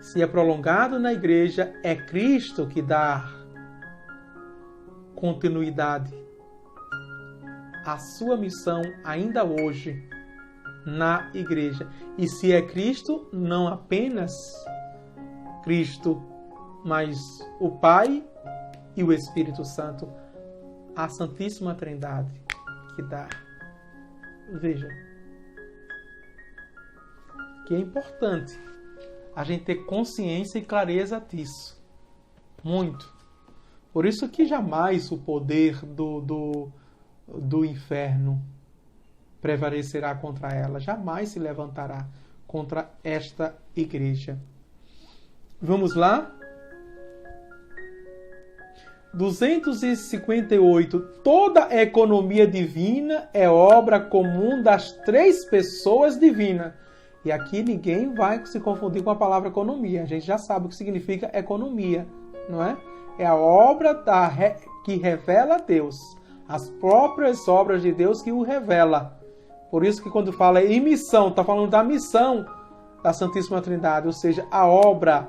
Se é prolongado na Igreja, é Cristo que dá continuidade. a sua missão ainda hoje na igreja. E se é Cristo, não apenas Cristo, mas o Pai e o Espírito Santo, a Santíssima Trindade que dá. Veja, que é importante a gente ter consciência e clareza disso. Muito. Por isso que jamais o poder do inferno prevalecerá contra ela. Jamais se levantará contra esta igreja. Vamos lá? 258. Toda a economia divina é obra comum das três pessoas divinas. E aqui ninguém vai se confundir com a palavra economia. A gente já sabe o que significa economia, não é? É a obra que revela a Deus. As próprias obras de Deus que o revela. Por isso que quando fala em missão, está falando da missão da Santíssima Trindade, ou seja, a obra.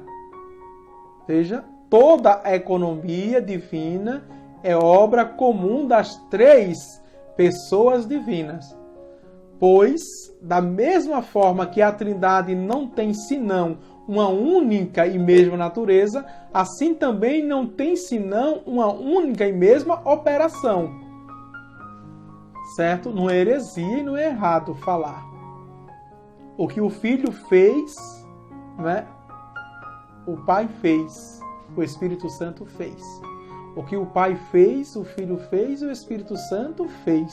Veja, toda a economia divina é obra comum das três pessoas divinas. Pois, da mesma forma que a Trindade não tem senão uma única e mesma natureza, assim também não tem senão uma única e mesma operação. Certo? Não é heresia e não é errado falar. O que o Filho fez, né? O Pai fez, o Espírito Santo fez. O que o Pai fez, o Filho fez e o Espírito Santo fez.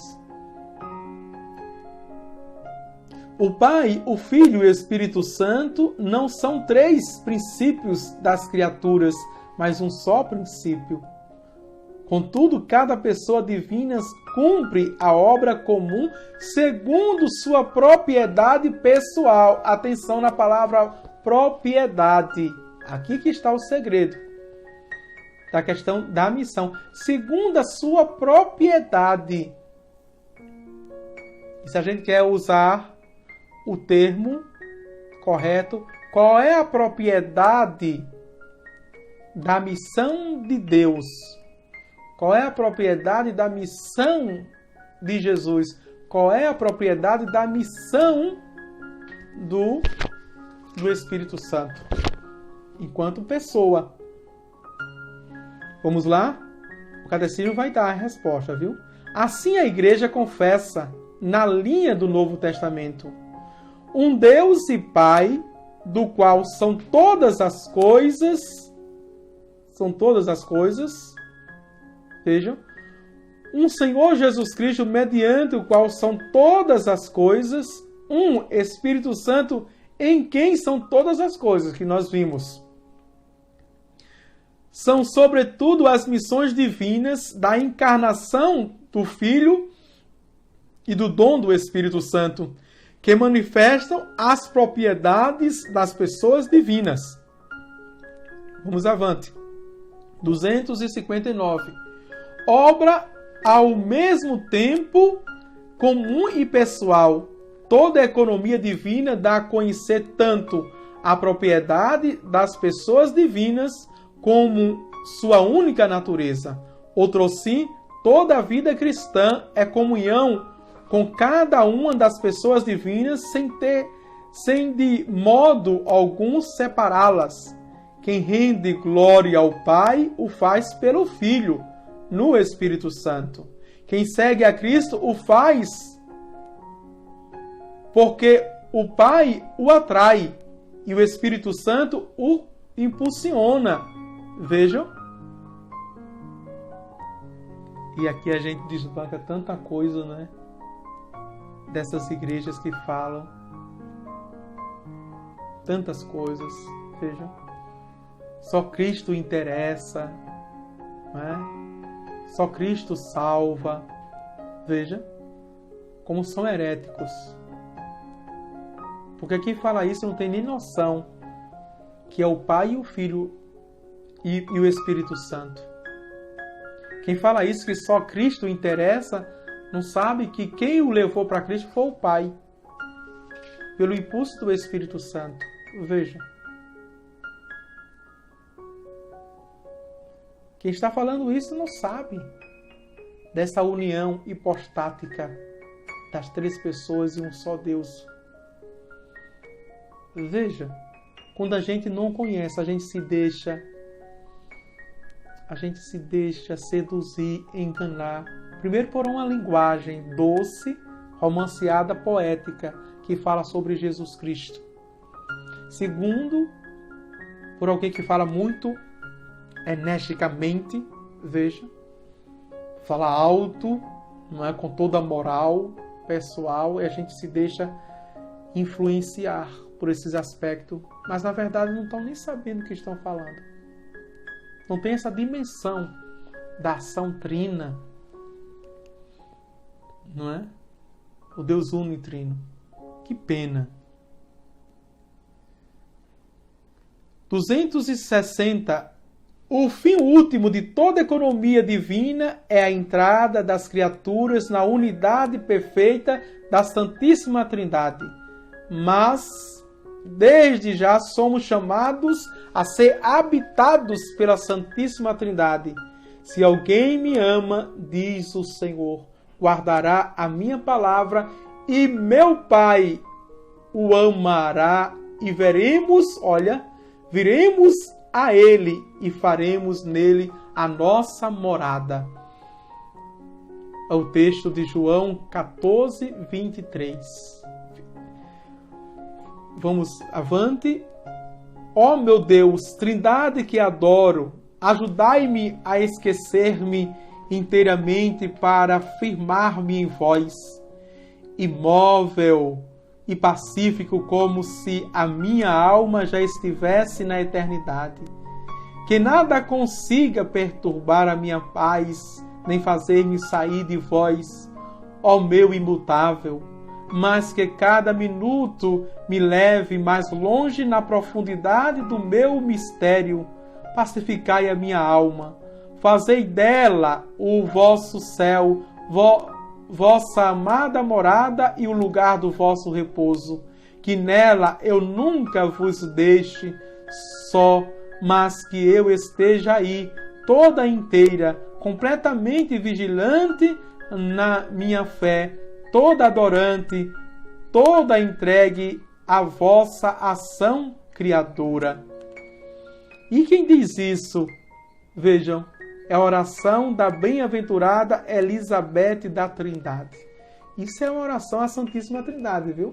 O Pai, o Filho e o Espírito Santo não são três princípios das criaturas, mas um só princípio. Contudo, cada pessoa divina cumpre a obra comum segundo sua propriedade pessoal. Atenção na palavra propriedade. Aqui que está o segredo da questão da missão. Segundo a sua propriedade. E se a gente quer usar o termo correto, qual é a propriedade da missão de Deus? Qual é a propriedade da missão de Jesus? Qual é a propriedade da missão do Espírito Santo? Enquanto pessoa. Vamos lá? O catecismo vai dar a resposta, viu? Assim a igreja confessa, na linha do Novo Testamento, um Deus e Pai, do qual são todas as coisas, vejam, um Senhor Jesus Cristo, mediante o qual são todas as coisas, um Espírito Santo, em quem são todas as coisas que nós vimos. São, sobretudo, as missões divinas da encarnação do Filho e do dom do Espírito Santo, que manifestam as propriedades das pessoas divinas. Vamos avante. 259. Obra ao mesmo tempo comum e pessoal. Toda a economia divina dá a conhecer tanto a propriedade das pessoas divinas como sua única natureza. Outrosim, toda a vida cristã é comunhão com cada uma das pessoas divinas sem de modo algum separá-las. Quem rende glória ao Pai o faz pelo Filho, no Espírito Santo. Quem segue a Cristo o faz porque o Pai o atrai e o Espírito Santo o impulsiona. Vejam? E aqui a gente desbanca tanta coisa, né? Dessas igrejas que falam tantas coisas. Vejam? Só Cristo interessa, né? Só Cristo salva. Veja como são heréticos. Porque quem fala isso não tem nem noção que é o Pai e o Filho e o Espírito Santo. Quem fala isso, que só Cristo interessa, não sabe que quem o levou para Cristo foi o Pai, pelo impulso do Espírito Santo. Veja. Quem está falando isso não sabe dessa união hipostática das três pessoas e um só Deus. Veja, quando a gente não conhece, a gente se deixa seduzir, enganar. Primeiro por uma linguagem doce, romanceada, poética, que fala sobre Jesus Cristo. Segundo, por alguém que fala muito energicamente, veja, fala alto, não é, com toda a moral pessoal, e a gente se deixa influenciar por esses aspectos, mas na verdade não estão nem sabendo o que estão falando. Não tem essa dimensão da ação trina, não é? O Deus unitrino. Que pena. 260. O fim último de toda a economia divina é a entrada das criaturas na unidade perfeita da Santíssima Trindade. Mas, desde já, somos chamados a ser habitados pela Santíssima Trindade. Se alguém me ama, diz o Senhor, guardará a minha palavra e meu Pai o amará e viremos a Ele e faremos nele a nossa morada. É o texto de João 14, 23. Vamos avante. Ó meu Deus, Trindade que adoro, ajudai-me a esquecer-me inteiramente para firmar-me em vós, imóvel e pacífico como se a minha alma já estivesse na eternidade. Que nada consiga perturbar a minha paz, nem fazer-me sair de vós, ó meu imutável, mas que cada minuto me leve mais longe na profundidade do meu mistério. Pacificai a minha alma, fazei dela o vosso céu, vossa amada morada e o lugar do vosso repouso. Que nela eu nunca vos deixe só, mas que eu esteja aí, toda inteira, completamente vigilante na minha fé, toda adorante, toda entregue à vossa ação criadora. E quem diz isso? Vejam, é a oração da bem-aventurada Elizabeth da Trindade. Isso é uma oração à Santíssima Trindade, viu?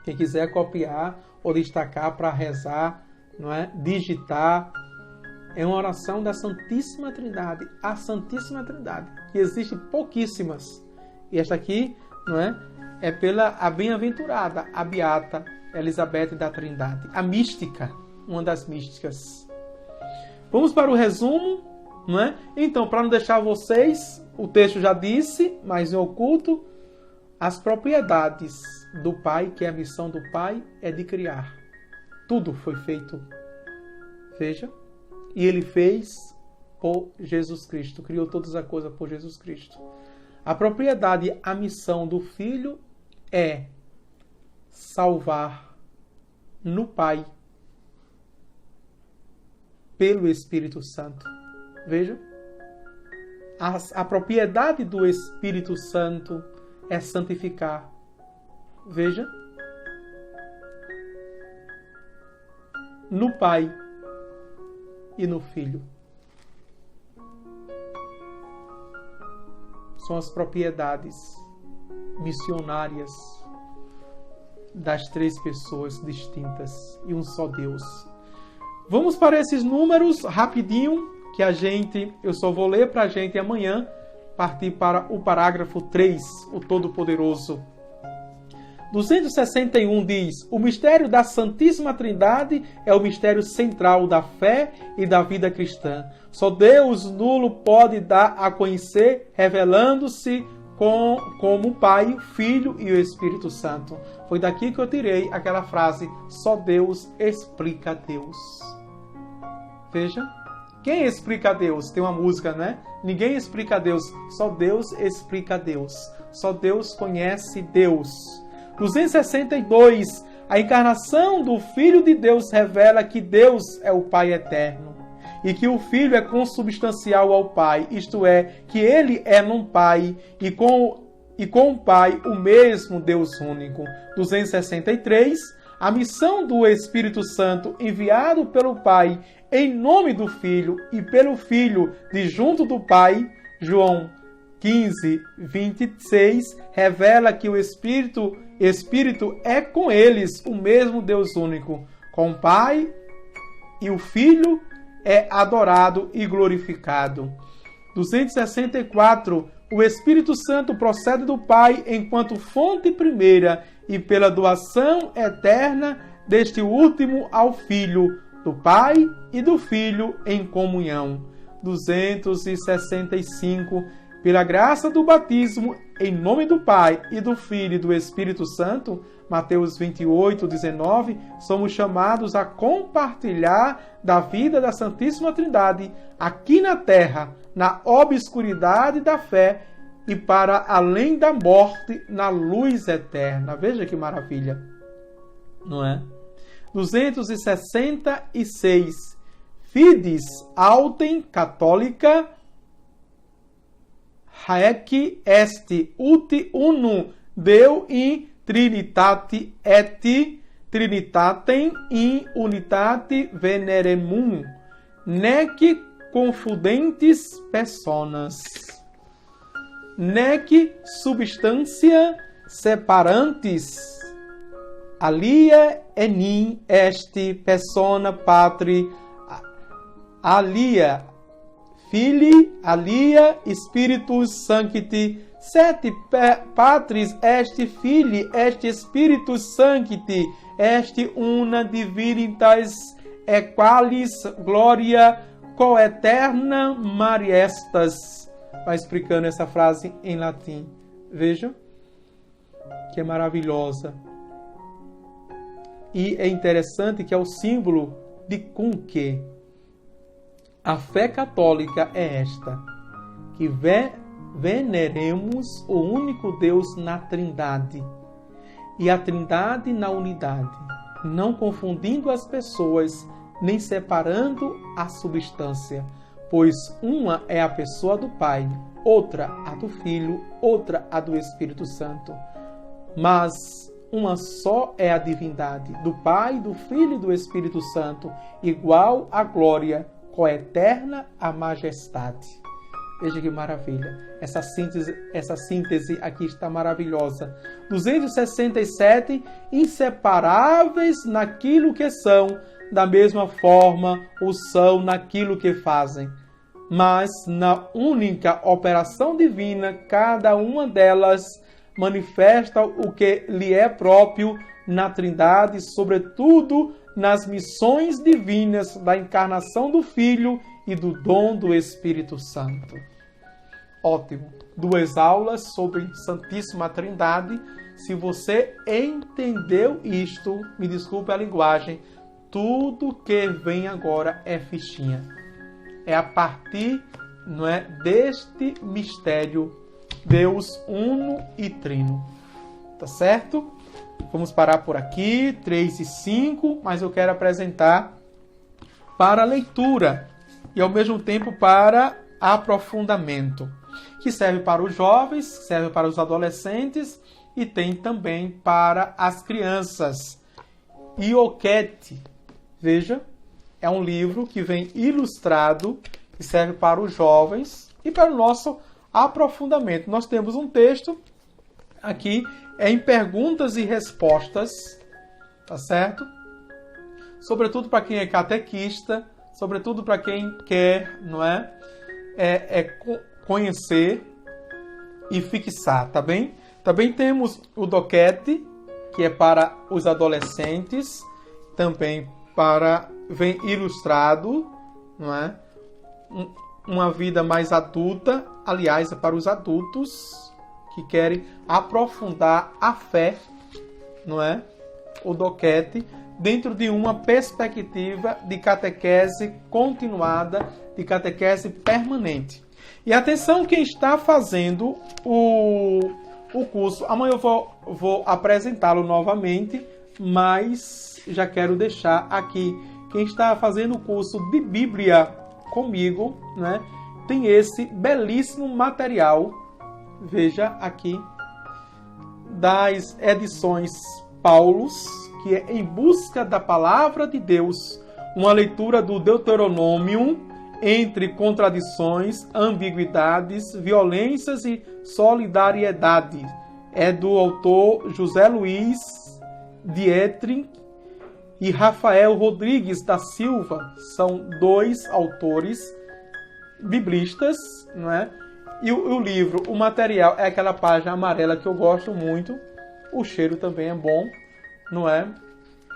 Quem quiser copiar ou destacar para rezar, não é? Digitar, é uma oração da Santíssima Trindade, a Santíssima Trindade, que existe pouquíssimas. E esta aqui, não é? É pela a bem-aventurada, a beata Elizabeth da Trindade, a mística, uma das místicas. Vamos para o resumo, não é? Então, para não deixar vocês, o texto já disse, mas em oculto, as propriedades do Pai, que é a missão do Pai, é de criar. Tudo foi feito, veja, e Ele fez por Jesus Cristo, criou todas as coisas por Jesus Cristo. A propriedade, a missão do Filho é salvar no Pai pelo Espírito Santo. Veja, a propriedade do Espírito Santo é santificar. Veja, no Pai e no Filho. São as propriedades missionárias das três pessoas distintas e um só Deus. Vamos para esses números rapidinho, que eu só vou ler para a gente amanhã, partir para o parágrafo 3, o Todo-Poderoso. 261 diz: o mistério da Santíssima Trindade é o mistério central da fé e da vida cristã. Só Deus nulo pode dar a conhecer, revelando-se como o Pai, o Filho e o Espírito Santo. Foi daqui que eu tirei aquela frase: só Deus explica a Deus. Veja, quem explica a Deus? Tem uma música, né? Ninguém explica a Deus, só Deus explica a Deus. Só Deus conhece Deus. 262. A encarnação do Filho de Deus revela que Deus é o Pai eterno e que o Filho é consubstancial ao Pai, isto é, que ele é num Pai e com o Pai o mesmo Deus único. 263. A missão do Espírito Santo enviado pelo Pai em nome do Filho e pelo Filho de junto do Pai, João 15, 26, revela que o Espírito é com eles o mesmo Deus único. Com o Pai e o Filho é adorado e glorificado. 264. O Espírito Santo procede do Pai enquanto fonte primeira e pela doação eterna deste último ao Filho, do Pai e do Filho em comunhão. 265. Pela graça do batismo, em nome do Pai e do Filho e do Espírito Santo, Mateus 28, 19, somos chamados a compartilhar da vida da Santíssima Trindade aqui na terra, na obscuridade da fé e para além da morte, na luz eterna. Veja que maravilha, não é? 266. Fides autem católica haec est ut unum Deo in Trinitate et Trinitatem in unitate veneremum, nec confudentes personas, nec substantia separantis, alia enim est persona patri, alia Filii, alia Spiritus Sancti, sete patris est Filii, est Spiritus Sancti, est una divinitas equalis gloria coeterna mariestas. Vai explicando essa frase em latim. Vejam que é maravilhosa. E é interessante que é o símbolo de cunque. A fé católica é esta, que veneremos o único Deus na Trindade e a Trindade na unidade, não confundindo as pessoas nem separando a substância, pois uma é a pessoa do Pai, outra a do Filho, outra a do Espírito Santo, mas uma só é a divindade, do Pai, do Filho e do Espírito Santo, igual à glória, coeterna à majestade. Veja que maravilha. Essa síntese aqui está maravilhosa. 267. Inseparáveis naquilo que são, da mesma forma o são naquilo que fazem. Mas na única operação divina, cada uma delas manifesta o que lhe é próprio na Trindade, sobretudo nas missões divinas da encarnação do Filho e do dom do Espírito Santo. Ótimo! 2 aulas sobre Santíssima Trindade. Se você entendeu isto, me desculpe a linguagem, tudo que vem agora é fichinha. É a partir, não é, deste mistério, Deus uno e trino. Tá certo? Vamos parar por aqui, 3 e 5, mas eu quero apresentar para leitura e ao mesmo tempo para aprofundamento, que serve para os jovens, serve para os adolescentes e tem também para as crianças. Ioquete, veja, é um livro que vem ilustrado, que serve para os jovens e para o nosso aprofundamento. Nós temos um texto aqui em perguntas e respostas, tá certo? Sobretudo para quem é catequista, sobretudo para quem quer, não é? Conhecer e fixar, tá bem? Também temos o doquete, que é para os adolescentes, também vem ilustrado, não é? Uma vida mais adulta, aliás, é para os adultos que querem aprofundar a fé, não é? O doquete, dentro de uma perspectiva de catequese continuada, de catequese permanente. E atenção, quem está fazendo o curso, amanhã eu vou apresentá-lo novamente, mas já quero deixar aqui, quem está fazendo o curso de Bíblia comigo, né, tem esse belíssimo material, veja aqui, das edições Paulus, que é Em Busca da Palavra de Deus, uma leitura do Deuteronômio entre contradições, ambiguidades, violências e solidariedade. É do autor José Luiz Dietrich e Rafael Rodrigues da Silva. São dois autores biblistas, não é? E o livro, o material, é aquela página amarela que eu gosto muito. O cheiro também é bom, não é?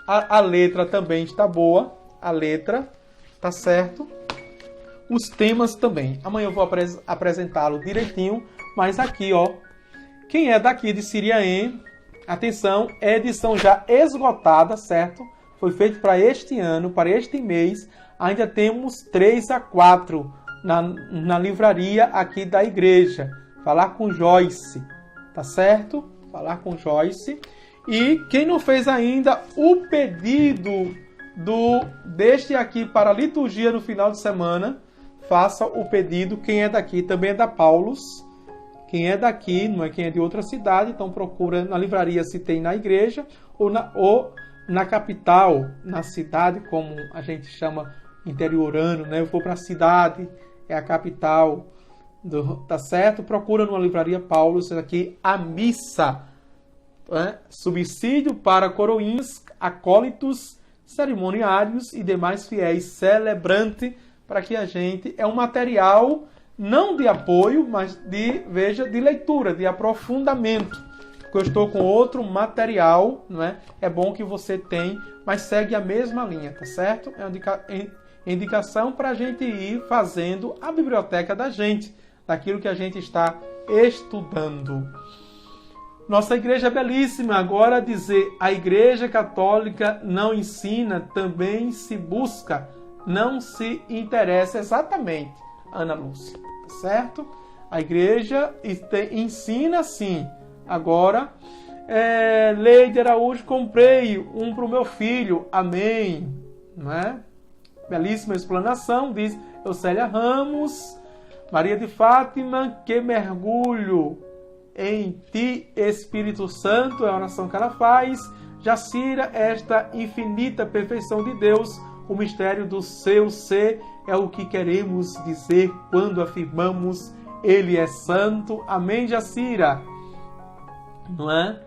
A letra também está boa. A letra, tá certo? Os temas também. Amanhã eu vou apresentá-lo direitinho. Mas aqui, ó. Quem é daqui de Siriaém, atenção, é edição já esgotada, certo? Foi feito para este ano, para este mês. Ainda temos 3 a 4 na livraria aqui da igreja. Falar com Joyce, tá certo? Falar com Joyce. E quem não fez ainda o pedido deste aqui para a liturgia no final de semana, faça o pedido. Quem é daqui também é da Paulus. Quem é daqui, não é quem é de outra cidade, então procura na livraria se tem na igreja ou na capital, na cidade, como a gente chama interiorano, né? Eu vou para a cidade, é a capital, tá certo? Procura numa livraria Paulus aqui a missa, né? Subsídio para coroinhas, acólitos, cerimoniários e demais fiéis celebrantes, para que a gente... É um material não de apoio, mas de leitura, de aprofundamento. Porque eu estou com outro material, não é? É bom que você tem, mas segue a mesma linha, tá certo? É uma indicação para a gente ir fazendo a biblioteca da gente, daquilo que a gente está estudando. Nossa igreja é belíssima. Agora dizer, a igreja católica não ensina, também se busca, não se interessa. Exatamente, Ana Lúcia, certo? A igreja ensina sim. Agora, Leide Araújo, comprei um para o meu filho, amém, não é? Belíssima explanação, diz Eucélia Ramos. Maria de Fátima, que mergulho em ti, Espírito Santo, é a oração que ela faz. Jacira, esta infinita perfeição de Deus, o mistério do seu ser, é o que queremos dizer quando afirmamos Ele é santo. Amém, Jacira? Não é?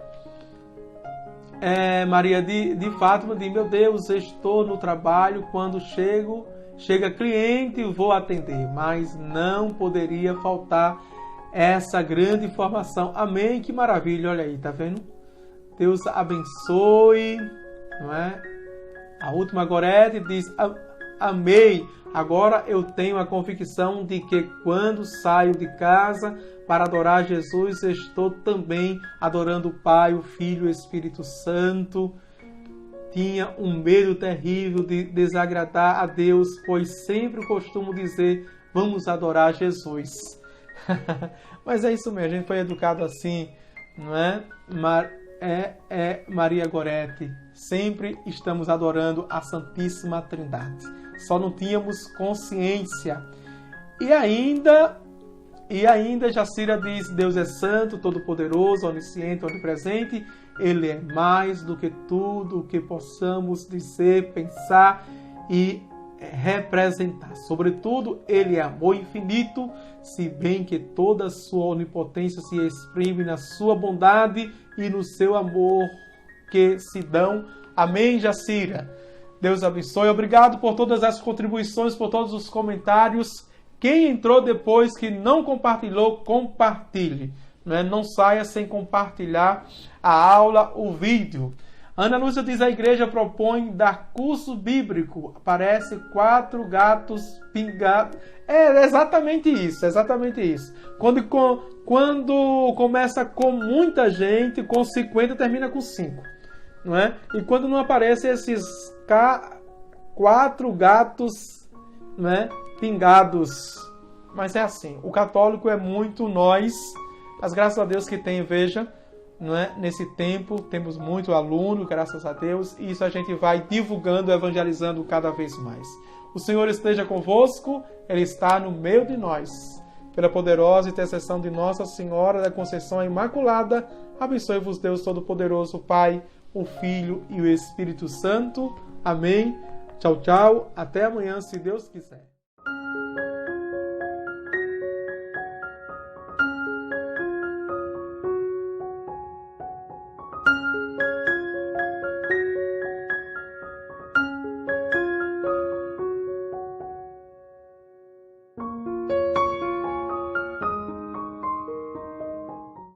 Maria de Fátima diz, meu Deus, estou no trabalho, quando chega cliente, vou atender, mas não poderia faltar essa grande informação. Amém, que maravilha, olha aí, tá vendo? Deus abençoe, não é? A última Gorete diz, amei, agora eu tenho a convicção de que quando saio de casa para adorar Jesus, estou também adorando o Pai, o Filho e o Espírito Santo. Tinha um medo terrível de desagradar a Deus, pois sempre costumo dizer, vamos adorar Jesus. Mas é isso mesmo, a gente foi educado assim, não é? Maria Gorete, sempre estamos adorando a Santíssima Trindade. Só não tínhamos consciência. E ainda Jacira diz, Deus é santo, todo-poderoso, onisciente, onipresente. Ele é mais do que tudo o que possamos dizer, pensar e representar. Sobretudo, Ele é amor infinito, se bem que toda a sua onipotência se exprime na sua bondade e no seu amor que se dão. Amém, Jacira? Deus abençoe. Obrigado por todas as contribuições, por todos os comentários. Quem entrou depois que não compartilhou, compartilhe. Não saia sem compartilhar a aula, o vídeo. Ana Lúcia diz, a igreja propõe dar curso bíblico. Aparece 4 gatos pingados. É exatamente isso, exatamente isso. Quando começa com muita gente, com 50, termina com 5. Não é? E quando não aparecem esses 4 gatos, não é? Pingados. Mas é assim, o católico é muito nós, mas graças a Deus que tem, veja, não é? Nesse tempo, temos muito aluno, graças a Deus, e isso a gente vai divulgando, evangelizando cada vez mais. O Senhor esteja convosco, Ele está no meio de nós. Pela poderosa intercessão de Nossa Senhora da Conceição Imaculada, abençoe-vos Deus Todo-Poderoso, Pai, o Filho e o Espírito Santo. Amém. Tchau, tchau. Até amanhã, se Deus quiser.